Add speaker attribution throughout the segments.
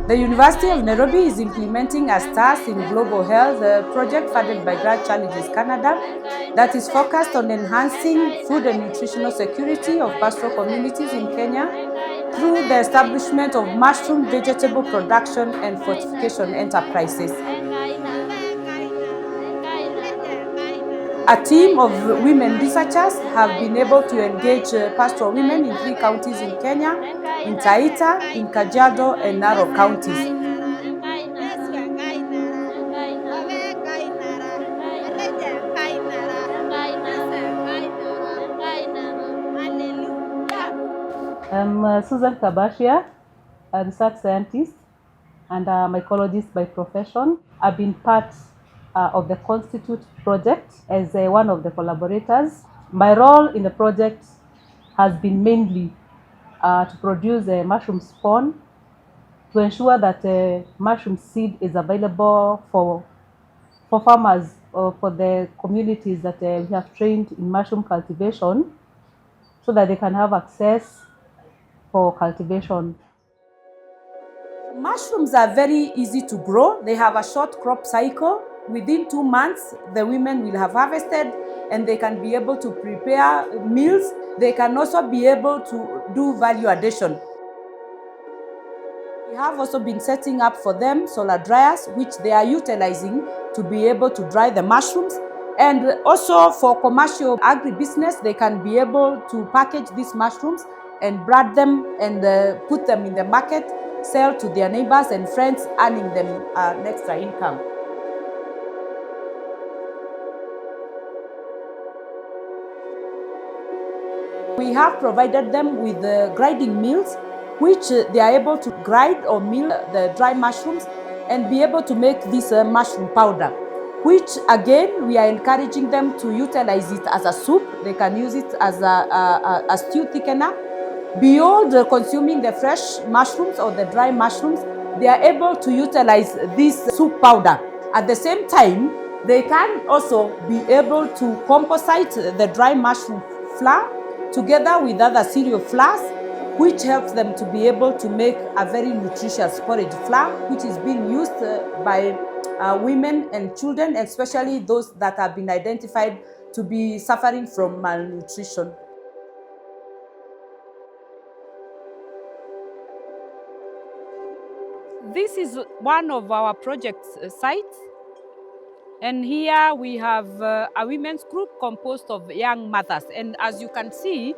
Speaker 1: The University of Nairobi is implementing a STARS in Global Health project funded by Grand Challenges Canada that is focused on enhancing food and nutritional security of pastoral communities in Kenya through the establishment of mushroom vegetable production and fortification enterprises. A team of women researchers have been able to engage pastoral women in 3 counties in Kenya, in Taita, in Kajiado, and Narok counties. I'm Susan Kabashia, a research scientist and a mycologist by profession. I've been part of the Constitute project as one of the collaborators. My role in the project has been mainly to produce a mushroom spawn to ensure that mushroom seed is available for farmers or for the communities that we have trained in mushroom cultivation so that they can have access for cultivation. Mushrooms are very easy to grow. They have a short crop cycle. Within 2 months, the women will have harvested and they can be able to prepare meals. They can also be able to do value addition. We have also been setting up for them solar dryers, which they are utilizing to be able to dry the mushrooms. And also for commercial agribusiness, they can be able to package these mushrooms and brand them and put them in the market, sell to their neighbors and friends, earning them an extra income. We have provided them with grinding mills, which they are able to grind or mill the dry mushrooms and be able to make this mushroom powder, which again we are encouraging them to utilize it as a soup. They can use it as a stew thickener. Beyond consuming the fresh mushrooms or the dry mushrooms, they are able to utilize this soup powder. At the same time, they can also be able to composite the dry mushroom flour together with other cereal flours, which helps them to be able to make a very nutritious porridge flour, which is being used by women and children, especially those that have been identified to be suffering from malnutrition. This is one of our project sites, and here we have a women's group composed of young mothers, and as you can see,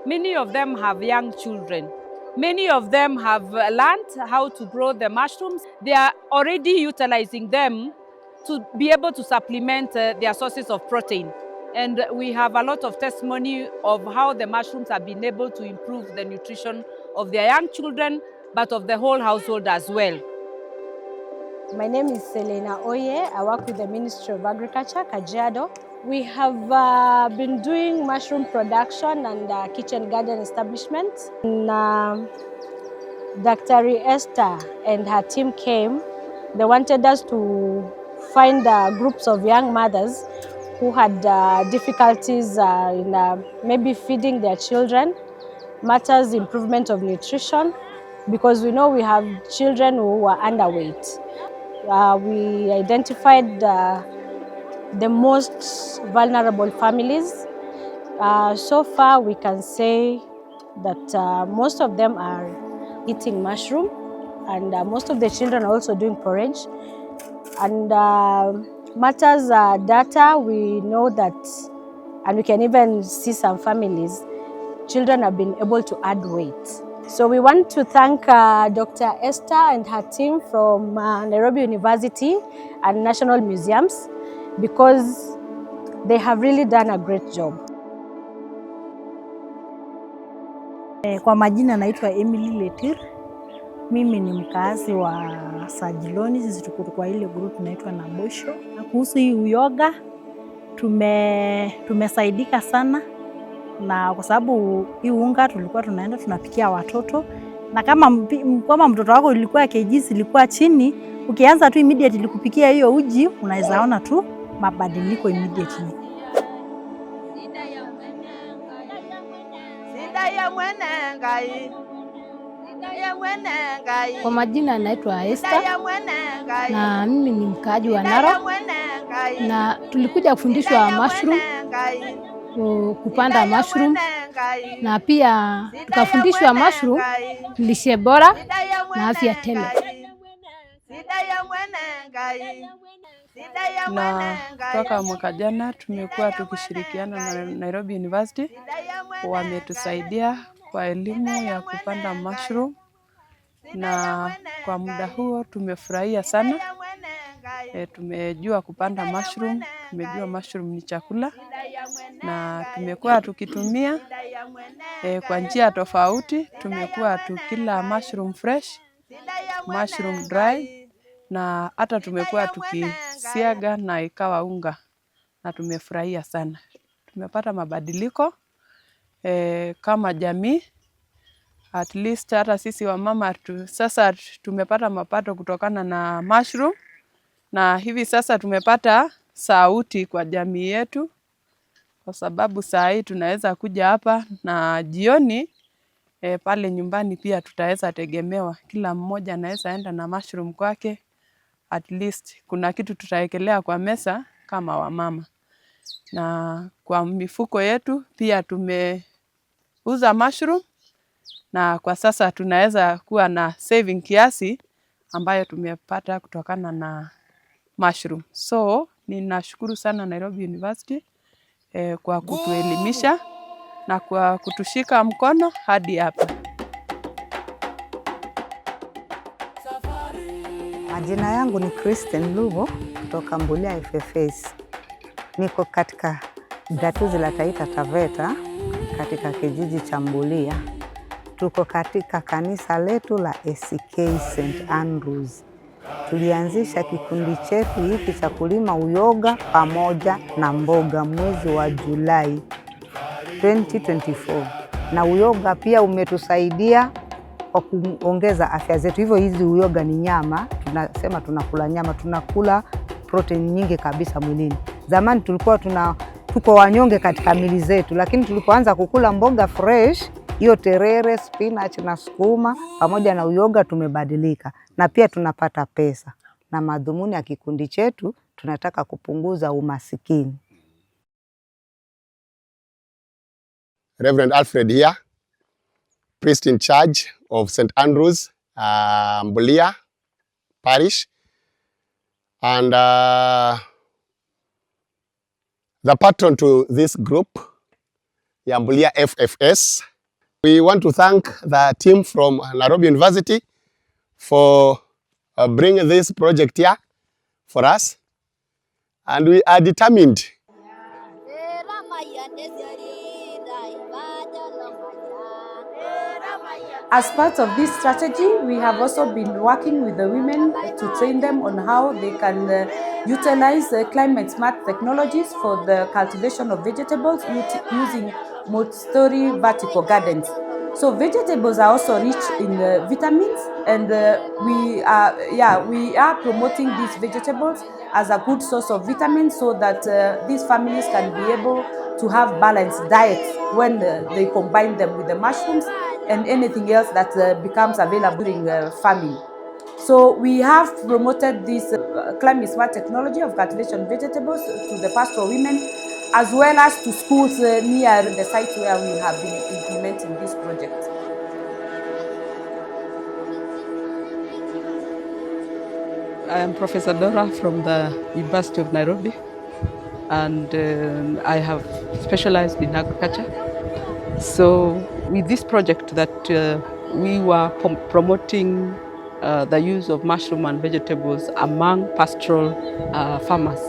Speaker 1: many of them have young children. Many of them have learned how to grow the mushrooms. They are already utilizing them to be able to supplement their sources of protein. And we have a lot of testimony of how the mushrooms have been able to improve the nutrition of their young children, but of the whole household as well.
Speaker 2: My name is Selena Oye. I work with the Ministry of Agriculture, Kajiado. We have been doing mushroom production and kitchen garden establishment. And, Dr. Esther and her team came. They wanted us to find groups of young mothers who had difficulties in maybe feeding their children, matters improvement of nutrition, because we know we have children who are underweight. We identified the most vulnerable families. So far, we can say that most of them are eating mushroom, and most of the children are also doing porridge. And matters data, we know that, and we can even see some families, children have been able to add weight. So we want to thank Dr. Esther and her team from Nairobi University and National Museums, because they have really done a great job.
Speaker 3: Kwa majina naitwa Emily Letir. Mimi ni mkazi wa Sajiloni. Sisi tuko kwa ile group inaitwa Nabosho. Na kuhusu hii uyoga tumesaidika sana, na kwa sababu hii unga tulikuwa tunaenda tunapikia watoto, na kama mtoto wako ilikuwa kgs ilikuwa chini, ukianza tu immediately kupikia hiyo uji, unaweza ona tu mabadiliko immediately. Sida ya mwenengai
Speaker 4: Kwa majina naitwa Esther na mimi ni mkaaji wa Narok, na tulikuja kufundishwa mushroom, kupanda mushroom, na pia tukafundishwa mushroom lishe bora na afya tele.
Speaker 5: Na kutoka mwaka jana tumekuwa tukishirikiana na Nairobi University. Wametusaidia kwa elimu ya kupanda mushroom, na kwa muda huo tumefurahia sana. Tumejua kupanda mushroom, tumejua mushroom ni chakula, na tumekuwa tukitumia kwa njia tofauti. Tumekuwa tukila mushroom fresh, mushroom dry, na hata tumekuwa tukisiaga na ikawa unga, na tumefurahia sana. Tumepata mabadiliko kama jamii. At least hata sisi wamama sasa tumepata mapato kutokana na mushroom, na hivi sasa tumepata sauti kwa jamii yetu, kwa sababu saa hii tunaweza kuja hapa na jioni pale nyumbani pia tutaweza tegemewa. Kila mmoja anaweza enda na mushroom kwake. At least kuna kitu tutaekelea kwa meza kama wamama. Na kwa mifuko yetu pia tumeuza mushroom, na kwa sasa tunaweza kuwa na saving kiasi ambayo tumepata kutokana na mushroom. So ninashukuru sana Nairobi University kwa kutuelimisha na kwa kutushika mkono hadi hapa.
Speaker 6: Majina yangu ni Kristen Lugo kutoka Mbulia FFS. Niko katika gatuzi la Taita Taveta katika kijiji cha Mbulia. Tuko katika kanisa letu la ACK St. Andrews. Tulianzisha kikundi chetu hiki cha kulima uyoga pamoja na mboga mwezi wa Julai 2024. Na uyoga pia umetusaidia kwa kuongeza afya zetu. Hivyo hizi uyoga ni nyama, tunasema tunakula nyama, tunakula protein nyingi kabisa mwilini. Zamani tulikuwa tuko wanyonge katika mili zetu, lakini tulipoanza kukula mboga fresh, hiyo terere, spinach na sukuma pamoja na uyoga, tumebadilika na pia tunapata pesa. Na madhumuni ya kikundi chetu tunataka kupunguza umasikini.
Speaker 7: Reverend Alfred here, priest in charge of St. Andrews, Mbulia Parish, and the patron to this group, Mbulia FFS. We want to thank the team from Nairobi University for bringing this project here for us, and we are determined.
Speaker 1: As part of this strategy, we have also been working with the women to train them on how they can utilize climate smart technologies for the cultivation of vegetables using multi-story vertical gardens. So vegetables are also rich in vitamins, and we are promoting these vegetables as a good source of vitamins so that these families can be able to have balanced diets when they combine them with the mushrooms and anything else that becomes available during farming. So we have promoted this climate smart technology of cultivation vegetables to the pastoral women, as well as to schools near the site where we have been implementing this project.
Speaker 5: I am Professor Dora from the University of Nairobi, and I have specialized in agriculture. So with this project that we were promoting the use of mushroom and vegetables among pastoral farmers,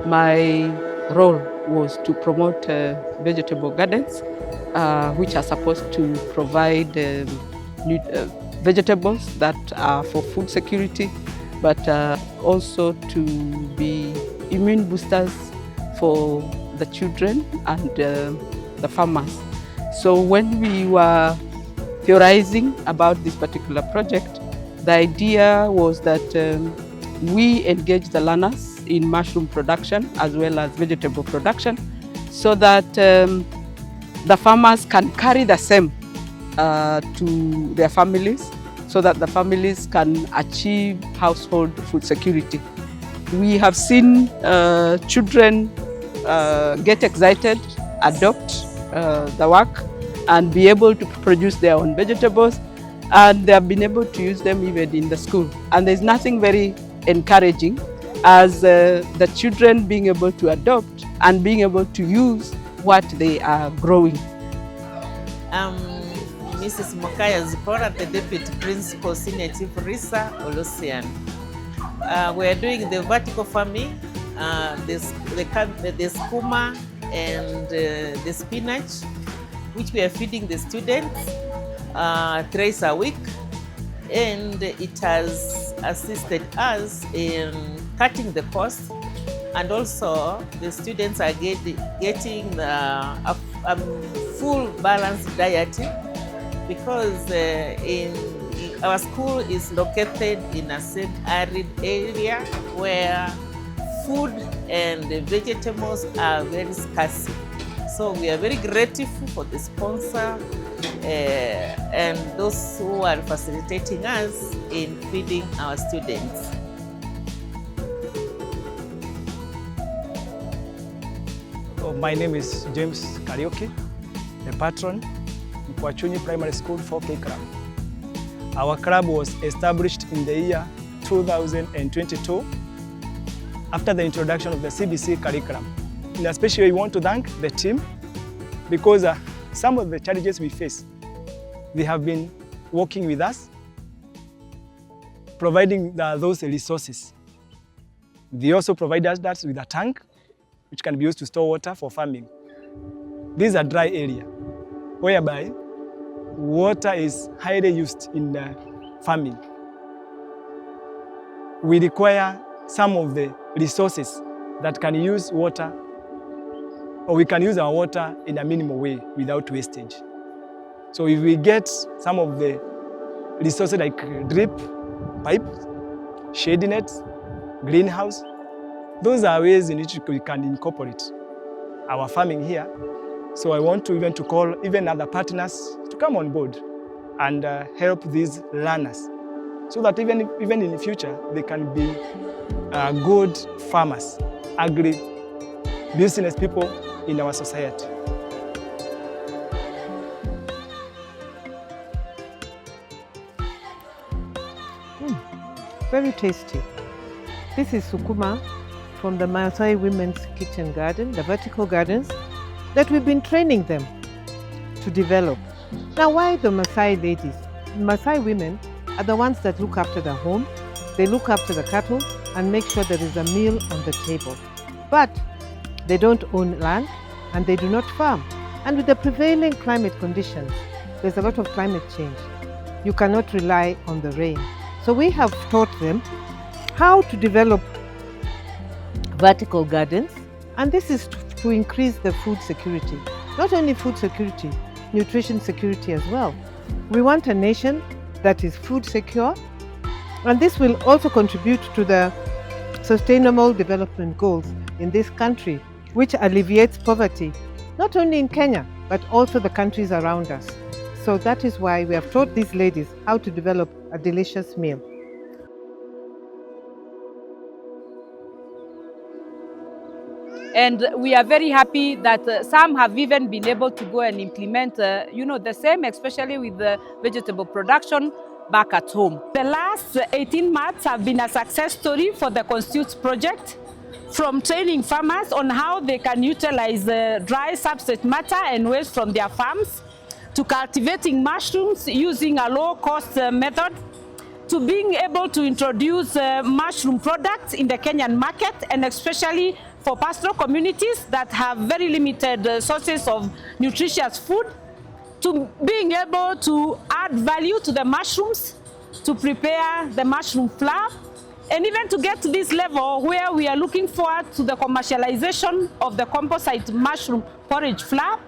Speaker 5: my role was to promote vegetable gardens, which are supposed to provide vegetables that are for food security, but also to be immune boosters for the children and the farmers. So when we were theorizing about this particular project, the idea was that we engage the learners in mushroom production as well as vegetable production, so that the farmers can carry the same to their families so that the families can achieve household food security. We have seen children get excited, adopt the work, and be able to produce their own vegetables, and they have been able to use them even in the school. And there's nothing very encouraging as the children being able to adopt and being able to use what they are growing.
Speaker 8: Mrs. Mokaya Zipora, the Deputy Principal Senior Chief Risa Olosian. We're doing the vertical farming, the skuma and the spinach, which we are feeding the students thrice a week, and it has assisted us in cutting the cost, and also the students are getting a full balanced diet, because our school is located in a semi-arid area where food and vegetables are very scarce. So we are very grateful for the sponsor and those who are facilitating us in feeding our students.
Speaker 9: My name is James Karaoke, the patron of Kwachunyi Primary School 4K Club. Our club was established in the year 2022 after the introduction of the CBC curriculum. And especially we want to thank the team because some of the challenges we face, they have been working with us, providing those resources. They also provide us with a tank which can be used to store water for farming. This is a dry area whereby water is highly used in farming. We require some of the resources that can use water, or we can use our water in a minimal way without wastage. So if we get some of the resources like drip, pipe, shade nets, greenhouse, those are ways in which we can incorporate our farming here. So I want to call even other partners to come on board and help these learners so that even in the future they can be good farmers, agri-business people in our society.
Speaker 10: Very tasty. This is sukuma from the Maasai Women's Kitchen Garden, the vertical gardens that we've been training them to develop. Now, why the Maasai ladies? Maasai women are the ones that look after the home, they look after the cattle and make sure there is a meal on the table. But they don't own land and they do not farm. And with the prevailing climate conditions, there's a lot of climate change. You cannot rely on the rain. So we have taught them how to develop vertical gardens, and this is to increase the food security. Not only food security, nutrition security as well. We want a nation that is food secure, and this will also contribute to the Sustainable Development Goals in this country, which alleviates poverty, not only in Kenya, but also the countries around us. So that is why we have taught these ladies how to develop a delicious meal.
Speaker 1: And we are very happy that some have even been able to go and implement, the same, especially with the vegetable production back at home. The last 18 months have been a success story for the Constitute project, from training farmers on how they can utilize dry substrate matter and waste from their farms, to cultivating mushrooms using a low-cost method, to being able to introduce mushroom products in the Kenyan market, and especially for pastoral communities that have very limited sources of nutritious food, to being able to add value to the mushrooms, to prepare the mushroom flour, and even to get to this level where we are looking forward to the commercialization of the composite mushroom porridge flour.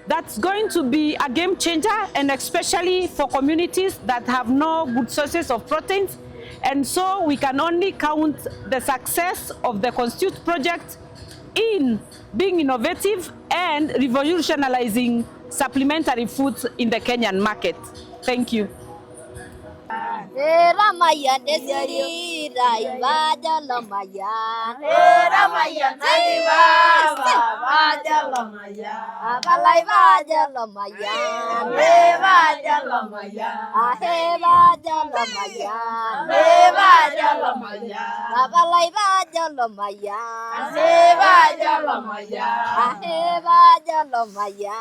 Speaker 1: That's going to be a game changer, and especially for communities that have no good sources of proteins. And so we can only count the success of the Constitute project in being innovative and revolutionizing supplementary foods in the Kenyan market. Thank you.
Speaker 11: Ramaya desiri raivaja lamaya. Ramaya naiva vaja lamaya. Abalaivaja lamaya. Nevaja lamaya. Ahevaja lamaya. Nevaja lamaya. Abalaivaja lamaya. Nevaja lamaya. Ahevaja lamaya.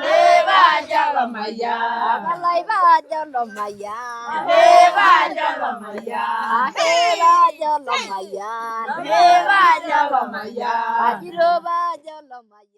Speaker 11: Nevaja lamaya. Abalaivaja lamaya. Ahevaja lamaya. Ahevaja lamaya. Ahevaja lamaya. Ahirovaja lamaya.